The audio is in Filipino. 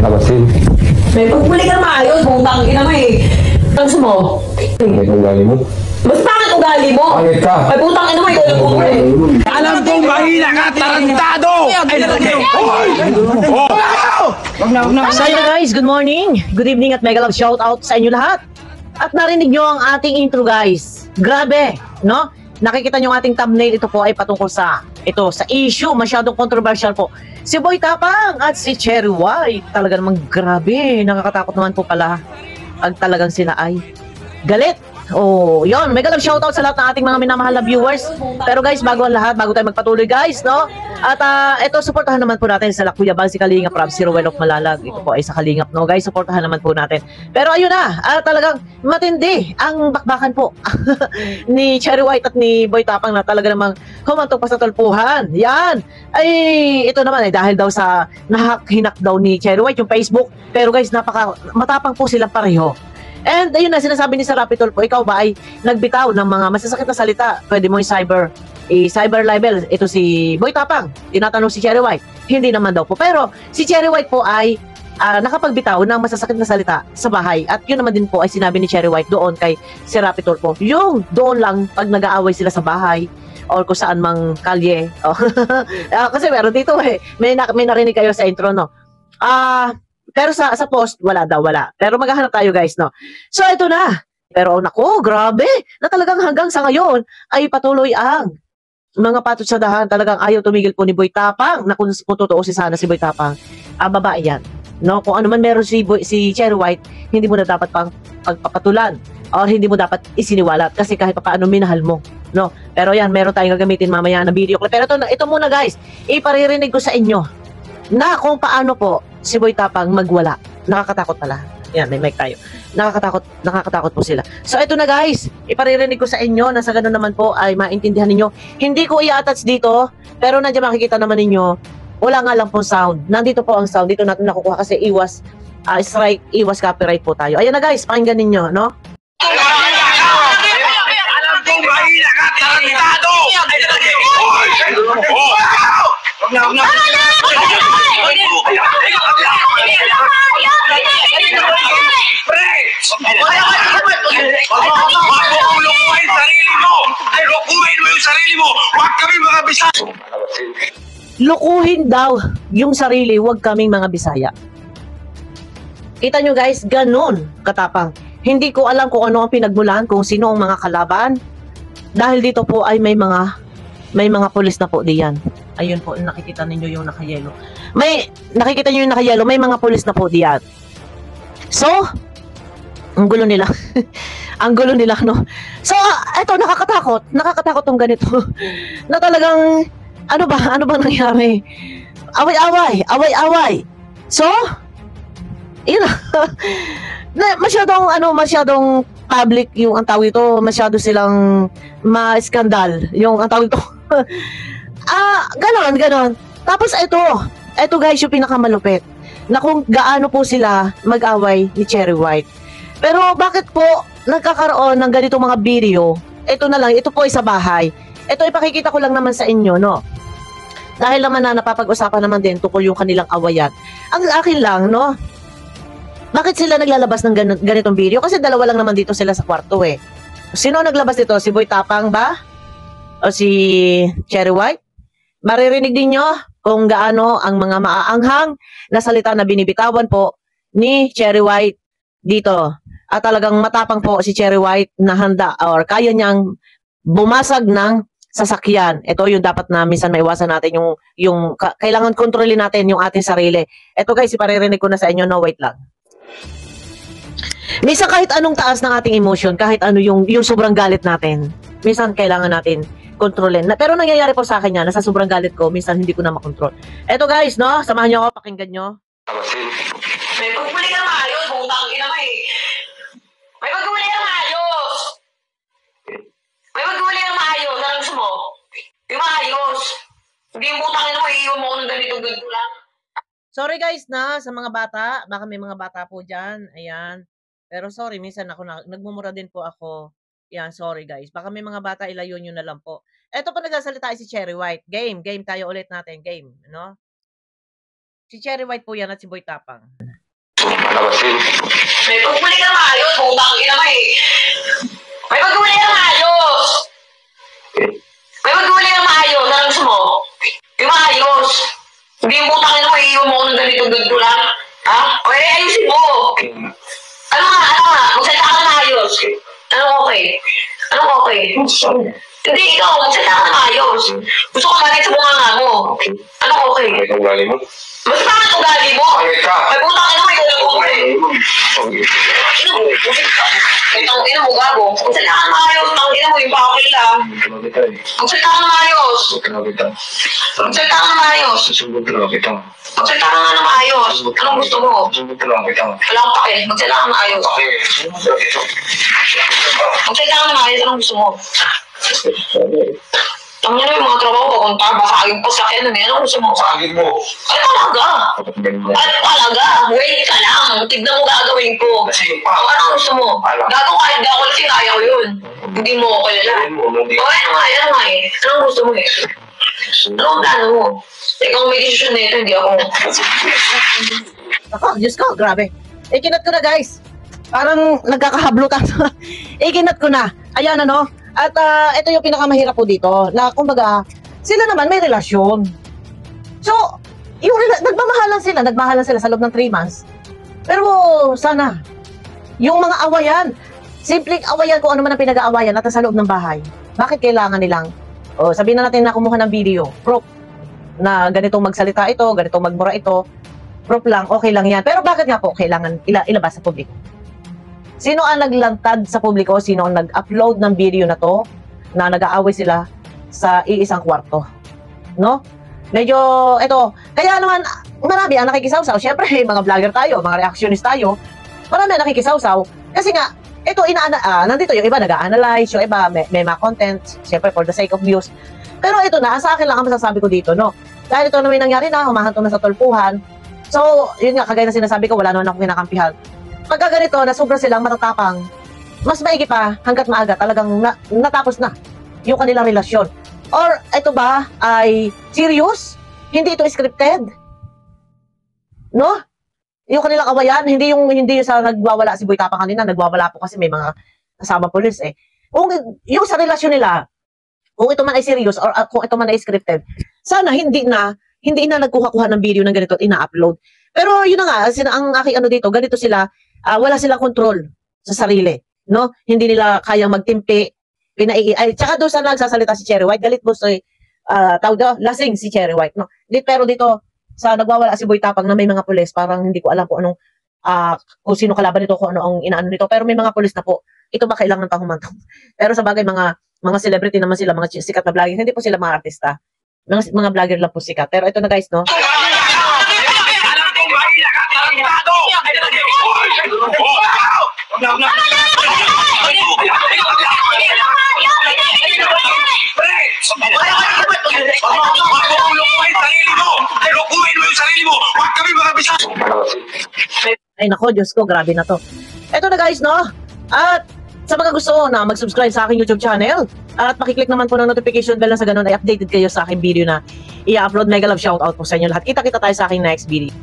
Labasin. May pagpuli ka maayos, butang ina mo eh. Tanso mo. May ugali mo. Mas pangit ugali mo. Pangit ka. May putang ina mo, ikaw nagpupuli. Alam kong mahina ka, tarantado! So yun guys, good morning, good evening at mega love shout out sa inyo lahat. At narinig nyo ang ating intro guys. Grabe, no? Nakikita nyo ang ating thumbnail, ito po ay patungkol sa issue, masyadong controversial po. Si Boy Tapang at si Cherry White, talaga namang grabe, nakakatakot naman po pala. Pag talagang sila ay galit. Oh, yon, mega love shoutout sa lahat ng ating mga minamahal na viewers. Pero guys, bago ang lahat, bago tayo magpatuloy guys, no? At ito, suportahan naman po natin sa Kuya Bang, si Kalingap Rob, si Ruel of Malalag. Ito po ay sa Kalingap, no guys, suportahan naman po natin. Pero ayun na, talagang matindi ang bakbakan po ni Cherry White at ni Boy Tapang na talaga namang humantong pa sa tulpuhan. Yan. Ay, ito naman ay dahil daw sa hinak daw ni Cherry White yung Facebook. Pero guys, matapang po silang pareho. And ayun na, sinasabi ni Sir Rapitol po, ikaw ba ay nagbitaw ng mga masasakit na salita? Pwede mo cyber libel. Ito si Boy Tapang, tinatanong si Cherry White. Hindi naman daw po. Pero si Cherry White po ay nakapagbitaw ng masasakit na salita sa bahay. At yun naman din po ay sinabi ni Cherry White doon kay Sir Rapitol po. Yung doon lang pag nag-aaway sila sa bahay or kung saan mang kalye. Kasi meron dito may narinig kayo sa intro, no? Pero sa post, wala. Pero maghahanap tayo guys, no? So, ito na. Pero naku, grabe. Na talagang hanggang sa ngayon ay patuloy ang mga patot sa dahan. Talagang ayaw tumigil po ni Boy Tapang. Na kung totoo sana si Boy Tapang, babae yan. No? Kung ano man meron si Cherry White, hindi mo na dapat pang pagpapatulan or hindi mo dapat isiniwalat kasi kahit paano minahal mo. No? Pero yan, meron tayong gagamitin mamaya na video clip. Pero ito muna guys, iparirinig ko sa inyo na kung paano po si Boy Tapang magwala. Nakakatakot pala. Yan, may mic tayo. Nakakatakot po sila. So, ito na guys. Iparirinig ko sa inyo na sa ganun naman po ay maintindihan ninyo. Hindi ko i-attach dito, pero nandiyan makikita naman ninyo, wala nga lang po sound. Nandito po ang sound. Dito natin nakukuha kasi iwas copyright po tayo. Ayan na guys, pakinggan ninyo, no? Alam kong mahina ka, tarantado! Wag na. Pre! Lukuhin sarili mo! Ay, lukuhin mo yung sarili mo! Huwag kami mga Bisaya! Lukuhin daw yung sarili, huwag kaming mga Bisaya. Kita nyo guys, ganun katapang. Hindi ko alam kung ano ang pinagmulan, kung sino ang mga kalaban. Dahil dito po ay may mga pulis na po diyan. Ayun po, nakikita ninyo yung nakayelo. Nakikita nyo yung nakayelo, may mga pulis na po diyan. So, ang gulo nila. Ang gulo nila, no? So, eto, nakakatakot tong ganito. Na talagang, ano ba nangyari? Away. So, yun na. Masyadong public yung ang tawag ito, masyado silang ma-skandal yung ang tawag ito. Ganon. Tapos ito guys yung pinakamalupit na kung gaano po sila mag-away ni Cherry White. Pero bakit po nagkakaroon ng ganitong mga video? Ito na lang, ito po ay sa bahay. Ito ipakikita ko lang naman sa inyo, no? Dahil naman na napapag-usapan naman din tungkol yung kanilang awayan. Ang akin lang, no? Bakit sila naglalabas ng ganitong video? Kasi dalawa lang naman dito sila sa kwarto Sino naglabas dito? Si Boy Tapang ba? O si Cherry White? Maririnig din nyo kung gaano ang mga maaanghang na salita na binibitawan po ni Cherry White dito. At talagang matapang po si Cherry White na handa or kaya niyang bumasag ng sasakyan. Ito yung dapat na minsan maiwasan natin yung kailangan kontrolin natin yung ating sarili. Ito guys, iparirinig ko na sa inyo. No, wait lang. Minsan kahit anong taas ng ating emotion, kahit ano yung sobrang galit natin, minsan kailangan natin kontrolin. Pero nangyayari po sa akin yan, nasa sobrang galit ko, minsan hindi ko na makontrol. Eto guys, no? Samahan nyo ako, pakinggan nyo. May pagpuli ka maayos, butang ina mo eh. May pagpuli ka maayos. Narang mo. Yung maayos. Hindi yung butang ina mo, iiwan mo ko ng ganito lang. Sorry guys na, sa mga bata, baka may mga bata po dyan, ayan. Pero sorry, minsan nagmumura din po ako. Yan, sorry guys. Baka may mga bata, ilayo nyo na lang po. Eto pa nagsasalita si Cherry White. Game tayo ulit natin. Game, no? Si Cherry White po yan at si Boy Tapang. Alabasin. May paghuli ka na maayos, butang ina mo eh. May paghuli ka na maayos. May paghuli ka na maayos, ano gusto mo? Yung maayos. Hindi yung butang ina mo, iiwan mo ng ganito lang. Ha? O ayusin mo. Ano nga, magsalita ka na maayos. Ano okay? Ano okay? Hindi, ikaw, magsalita ka na maayos. Gusto ko manit sa bunganga mo. Ano okay? May ugali mo. Mas bakit ugali mo? Pangit ka. May butang ina mo, ikaw lang okay. Itang ina mo, gago. Magsalita ka na maayos. Itang ina mo, yung bakil lang. Magsalita ka na maayos. Magsalita ka na maayos. Susunod talaga kita. Magsalita ka nga na maayos. Anong gusto mo? Susunod talaga kita. Wala akong pake. Magsalita ka na maayos. Magsalita ka na maayos. Anong gusto mo? Ang yun yung mga trabaho ko, kung basagin pa sa akin, anong gusto mo? Sakit mo. Ay, talaga. Ay, talaga. Wait ka lang. Tignan mo gagawin ko. Sige pa. Anong gusto mo? Gago kahit di ako lasing, ayaw yun. Hindi mo ako kilala. O, ano nga eh. Anong gusto mo eh? Anong plano mo? Ikaw may desisyon na ito, hindi ako. Ako, Diyos ko, grabe. Ikinat ko na, guys. Parang nagkakahablutan. Ikinat ko na. Ayan, ano. At ito yung pinakamahirap po dito. Na, kumbaga, sila naman may relasyon. So, yung nagmamahalan sila sa loob ng 3 months. Pero, sana, yung mga awayan, simpleng awayan kung ano man ang pinag-aawayan at sa loob ng bahay. Bakit kailangan nilang, sabihin na natin na kumuha ng video, proof, na ganitong magsalita ito, ganitong magmura ito, proof lang, okay lang yan. Pero bakit nga po kailangan ilabas sa publiko? Sino ang naglantad sa publiko? Sino ang nag-upload ng video na to na nag-aaway sila sa iisang kwarto? No? Medyo, ito, kaya naman, marami ang nakikisawsaw. Siyempre, mga vlogger tayo, mga reactionist tayo, marami ang nakikisawsaw. Kasi nga, ito, nandito yung iba nag-a-analyze, yung iba may mga content, siyempre for the sake of views. Pero ito na, sa akin lang ang masasabi ko dito, no? Dahil ito na may nangyari na, humahantong na sa tulpuhan. So, yun nga, kagaya na sinasabi ko, wala naman akong kinakampihan. Pagka ganito, na sobra silang matatapang, mas maigi pa, hanggat maaga, talagang natapos na yung kanilang relasyon. Or, ito ba, ay serious? Hindi ito scripted? No? Yung kanilang awayan, hindi yung sa nagwawala si Boy Tapang kanina, nagwawala po kasi may mga kasama pulis eh. Kung yung sa relasyon nila, kung ito man ay serious or kung ito man ay scripted, sana hindi na nagkuha-kuha ng video ng ganito at ina-upload. Pero yun na nga, ang aking ano dito, ganito sila, wala silang control sa sarili, no? Hindi nila kayang magtimpi, tsaka doon sa nagsasalita si Cherry White, galit mo lasing si Cherry White, no? Pero dito, sa nagwawala si Boy Tapang na may mga pulis, parang hindi ko alam kung anong, kung sino kalaban nito, kung ano ang inaano nito, pero may mga pulis na po, ito ba kailangan pang humantong? Pero sa bagay, mga celebrity naman sila, mga sikat na vlogger, hindi po sila mga artista. Mga vlogger lang po sikat. Pero ito na guys, no? Ay nako, Diyos ko, grabe na to. Ito na guys, no? At sa mga gusto na mag-subscribe sa aking YouTube channel at pakiclick naman po ng notification bell na sa ganun ay updated kayo sa aking video na i-upload. Mega love shoutout po sa inyo lahat. Kita-kita tayo sa aking next video.